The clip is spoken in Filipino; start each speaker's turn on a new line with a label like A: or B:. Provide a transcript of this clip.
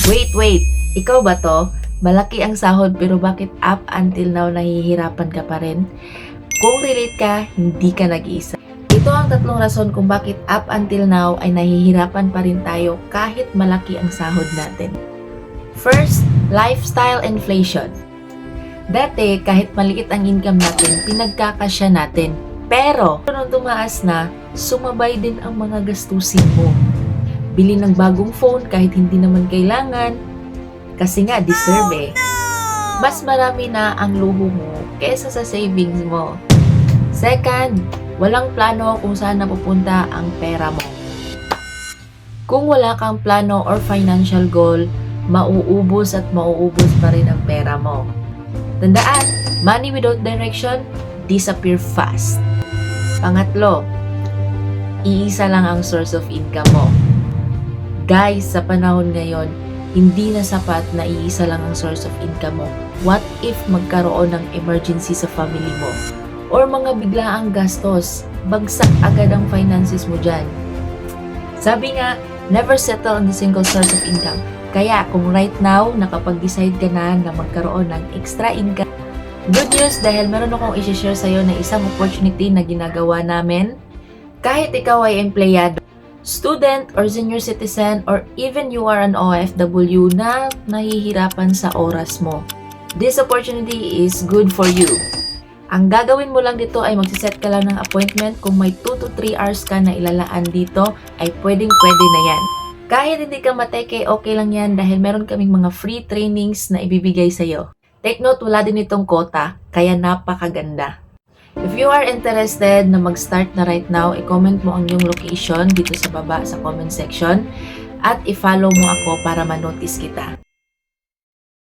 A: Wait! Ikaw ba to? Malaki ang sahod pero bakit up until now nahihirapan ka pa rin? Kung relate ka, hindi ka nag-iisa. Ito ang tatlong rason kung bakit up until now ay nahihirapan pa rin tayo kahit malaki ang sahod natin. First, lifestyle inflation. Dati, kahit maliit ang income natin, pinagkakasya natin. Pero, nung tumaas na, sumabay din ang mga gastusin mo. Bili ng bagong phone kahit hindi naman kailangan. Kasi nga, deserve eh. Mas marami na ang luho mo kesa sa savings mo. Second, walang plano kung saan napupunta ang pera mo. Kung wala kang plano or financial goal, mauubos at mauubos pa rin ang pera mo. Tandaan, money without direction, disappear fast. Pangatlo, iisa lang ang source of income mo. Guys, sa panahon ngayon, hindi na sapat na iisa lang ang source of income mo. What if magkaroon ng emergency sa family mo? Or mga biglaang gastos, bagsak agad ang finances mo dyan. Sabi nga, never settle on a single source of income. Kaya kung right now, nakapag-decide ka na magkaroon ng extra income, good news dahil meron akong i-share sa'yo na isang opportunity na ginagawa namin. Kahit ikaw ay empleyado, student or senior citizen or even you are an OFW na nahihirapan sa oras mo. This opportunity is good for you. Ang gagawin mo lang dito ay magsiset ka lang ng appointment. Kung may 2 to 3 hours ka na ilalaan dito, ay pwede na yan. Kahit hindi ka mateke, okay lang yan dahil meron kaming mga free trainings na ibibigay sa'yo. Take note, wala din itong quota, kaya napakaganda. If you are interested na mag-start na right now, i-comment mo ang iyong location dito sa baba sa comment section at i-follow mo ako para ma-notice kita.